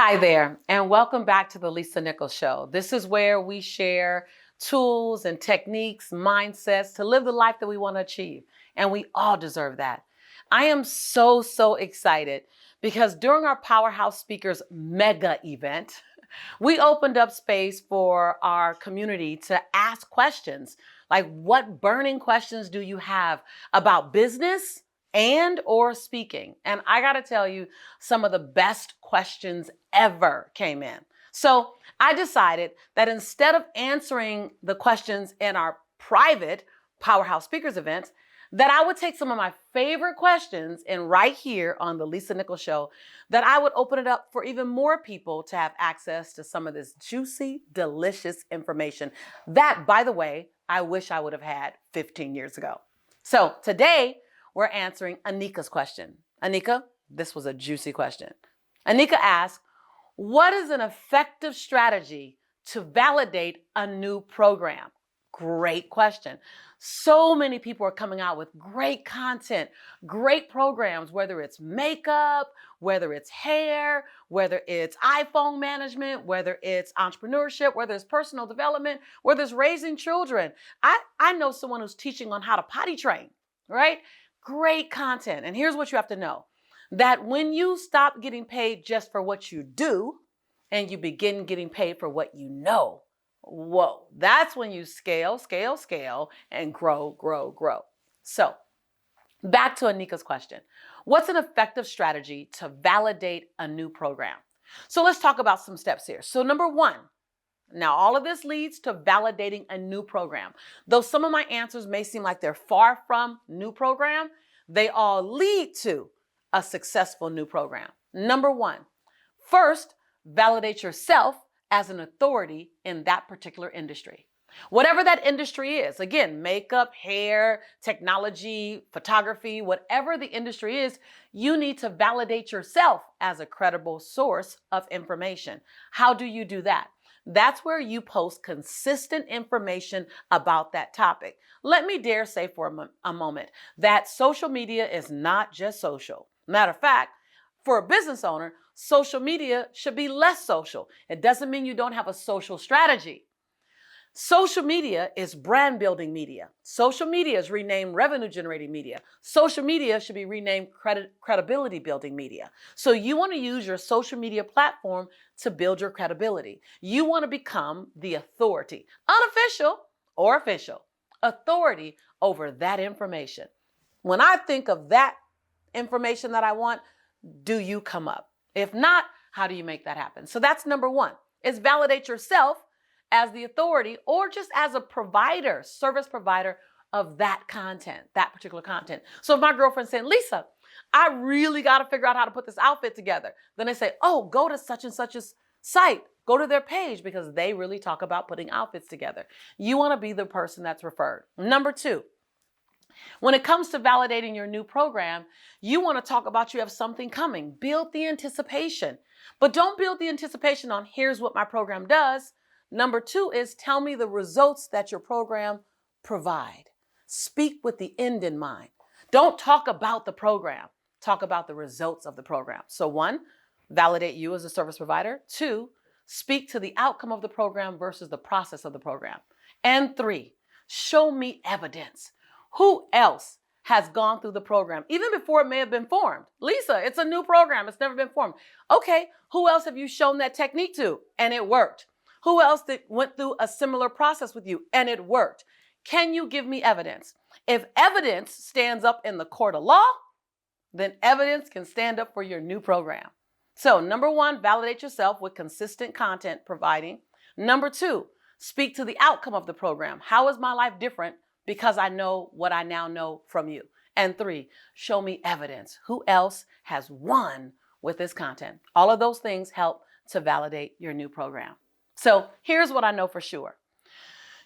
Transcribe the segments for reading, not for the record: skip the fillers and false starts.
Hi there, and welcome back to the Lisa Nichols Show. This is where we share tools and techniques, mindsets to live the life that we want to achieve. And we all deserve that. I am so excited because during our Powerhouse Speakers mega event, we opened up space for our community to ask questions. Like, what burning questions do you have about business and or speaking? And I got to tell you, some of the best questions ever came in. So I decided that instead of answering the questions in our private Powerhouse Speakers events, that I would take some of my favorite questions and right here on the Lisa Nichols Show, that I would open it up for even more people to have access to some of this juicy, delicious information that, by the way, I wish I would have had 15 years ago. So today we're answering Anika's question. Anika, this was a juicy question. Anika asked, what is an effective strategy to validate a new program? Great question. So many people are coming out with great content, great programs, whether it's makeup, whether it's hair, whether it's iPhone management, whether it's entrepreneurship, whether it's personal development, whether it's raising children. I know someone who's teaching on how to potty train, right? Great content. And here's what you have to know, that when you stop getting paid just for what you do and you begin getting paid for what you know, whoa, that's when you scale, and grow. So back to Anika's question. What's an effective strategy to validate a new program? So let's talk about some steps here. So number one, now all of this leads to validating a new program. Though some of my answers may seem like they're far from new program, they all lead to a successful new program. Number one, first, validate yourself as an authority in that particular industry. Whatever that industry is, again, makeup, hair, technology, photography, whatever the industry is, you need to validate yourself as a credible source of information. How do you do that? That's where you post consistent information about that topic. Let me dare say for a moment that social media is not just social. Matter of fact, for a business owner, social media should be less social. It doesn't mean you don't have a social strategy. Social media is brand building media. Social media is renamed revenue generating media. Social media should be renamed credibility building media. So you want to use your social media platform to build your credibility. You want to become the authority, unofficial or official, authority over that information. When I think of that information that I want, do you come up? If not, how do you make that happen? So that's number one, is validate yourself as the authority or just as a provider, service provider of that content, that particular content. So if my girlfriend's saying, Lisa, I really got to figure out how to put this outfit together, then they say, oh, go to such and such a site, go to their page because they really talk about putting outfits together. You want to be the person that's referred. Number two, when it comes to validating your new program, you want to talk about you have something coming. Build the anticipation, but don't build the anticipation on here's what my program does. Number two is tell me the results that your program provide. Speak with the end in mind. Don't talk about the program. Talk about the results of the program. So one, validate you as a service provider. Two, speak to the outcome of the program versus the process of the program. And three, show me evidence. Who else has gone through the program, even before it may have been formed? Lisa, it's a new program. It's never been formed. Okay, who else have you shown that technique to and it worked? Who else went through a similar process with you and it worked? Can you give me evidence? If evidence stands up in the court of law, then evidence can stand up for your new program. So number one, validate yourself with consistent content providing. Number two, speak to the outcome of the program. How is my life different because I know what I now know from you? And three, show me evidence. Who else has won with this content? All of those things help to validate your new program. So here's what I know for sure.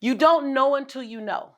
You don't know until you know.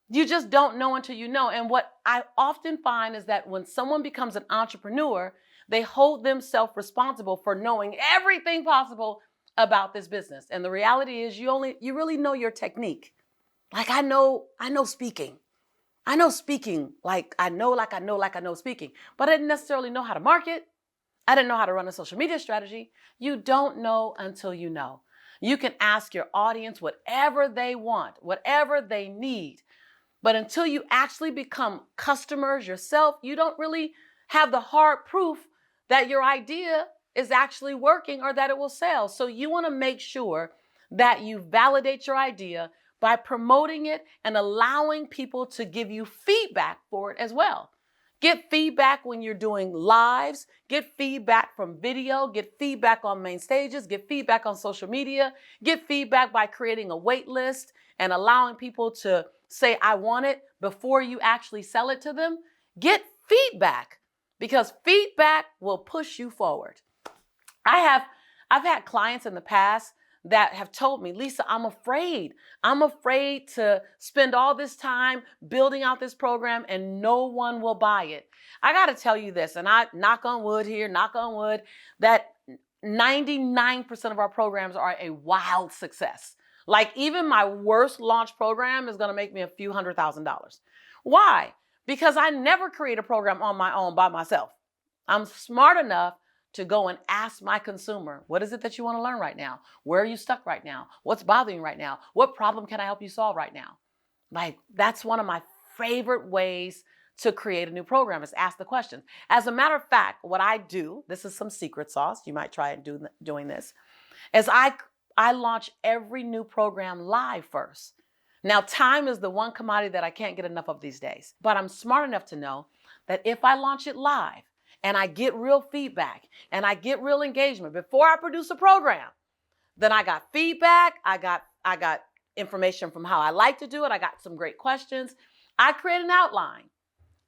You just don't know until you know. And what I often find is that when someone becomes an entrepreneur, they hold themselves responsible for knowing everything possible about this business. And the reality is you really know your technique. Like I know speaking. I know speaking like I know speaking, but I didn't necessarily know how to market. I didn't know how to run a social media strategy. You don't know until you know. You can ask your audience whatever they want, whatever they need. But until you actually become customers yourself, you don't really have the hard proof that your idea is actually working or that it will sell. So you want to make sure that you validate your idea by promoting it and allowing people to give you feedback for it as well. Get feedback when you're doing lives, get feedback from video, get feedback on main stages, get feedback on social media, get feedback by creating a wait list and allowing people to say, I want it before you actually sell it to them. Get feedback because feedback will push you forward. I've had clients in the past that have told me, Lisa, I'm afraid. I'm afraid to spend all this time building out this program and no one will buy it. I got to tell you this, and I knock on wood here, knock on wood, that 99% of our programs are a wild success. Like even my worst launch program is going to make me a few $100,000. Why? Because I never create a program on my own by myself. I'm smart enough to go and ask my consumer, what is it that you want to learn right now? Where are you stuck right now? What's bothering you right now? What problem can I help you solve right now? Like, that's one of my favorite ways to create a new program is ask the questions. As a matter of fact, what I do, this is some secret sauce, you might try doing this, is I launch every new program live first. Now, time is the one commodity that I can't get enough of these days, but I'm smart enough to know that if I launch it live, and I get real feedback and I get real engagement before I produce a program, then I got feedback, I got information from how I like to do it, I got some great questions. I create an outline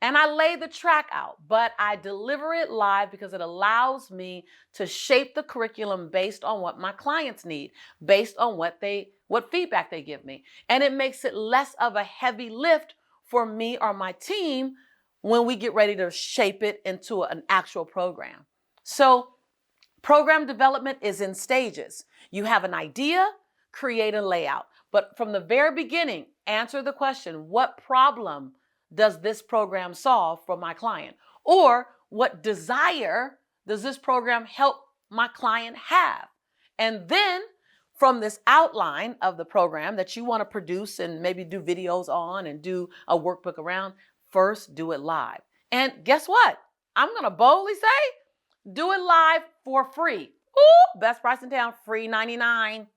and I lay the track out, but I deliver it live because it allows me to shape the curriculum based on what my clients need, based on what feedback they give me. And it makes it less of a heavy lift for me or my team when we get ready to shape it into an actual program. So program development is in stages. You have an idea, create a layout. But from the very beginning, answer the question, what problem does this program solve for my client? Or what desire does this program help my client have? And then from this outline of the program that you want to produce and maybe do videos on and do a workbook around, first do it live. And guess what? I'm going to boldly say, do it live for free. Ooh, best price in town, free 99.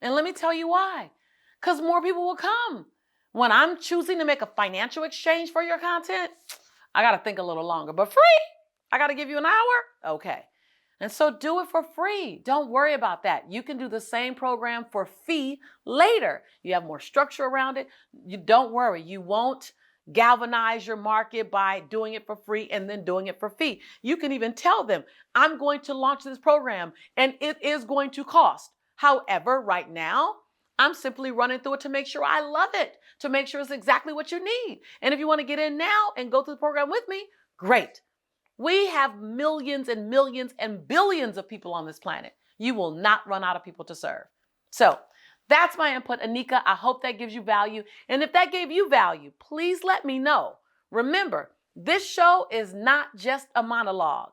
And let me tell you why. Because more people will come. When I'm choosing to make a financial exchange for your content, I got to think a little longer. But free, I got to give you an hour? Okay. And so do it for free. Don't worry about that. You can do the same program for fee later. You have more structure around it. You don't worry. You won't galvanize your market by doing it for free and then doing it for fee. You can even tell them, I'm going to launch this program and it is going to cost. However, right now, I'm simply running through it to make sure I love it, to make sure it's exactly what you need. And if you want to get in now and go through the program with me, great. We have millions and millions and billions of people on this planet. You will not run out of people to serve. So that's my input, Anika. I hope that gives you value. And if that gave you value, please let me know. Remember, this show is not just a monologue.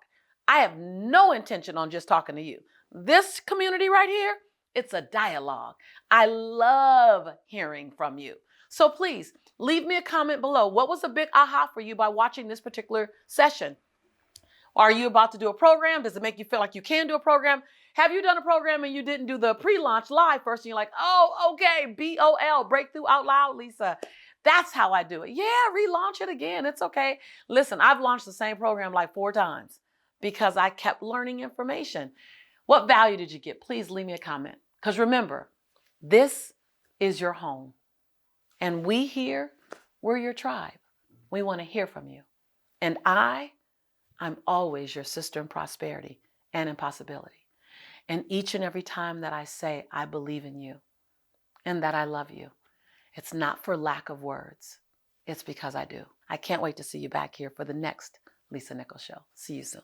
I have no intention on just talking to you. This community right here, it's a dialogue. I love hearing from you. So please leave me a comment below. What was a big aha for you by watching this particular session? Are you about to do a program? Does it make you feel like you can do a program? Have you done a program and you didn't do the pre-launch live first and you're like, oh, okay, BOL, Breakthrough Out Loud, Lisa. That's how I do it. Yeah, relaunch it again. It's okay. Listen, I've launched the same program like 4 times because I kept learning information. What value did you get? Please leave me a comment. Because remember, this is your home. And we here, we're your tribe. We want to hear from you. And I'm always your sister in prosperity and in possibility. And each and every time that I say, I believe in you and that I love you, it's not for lack of words. It's because I do. I can't wait to see you back here for the next Lisa Nichols Show. See you soon.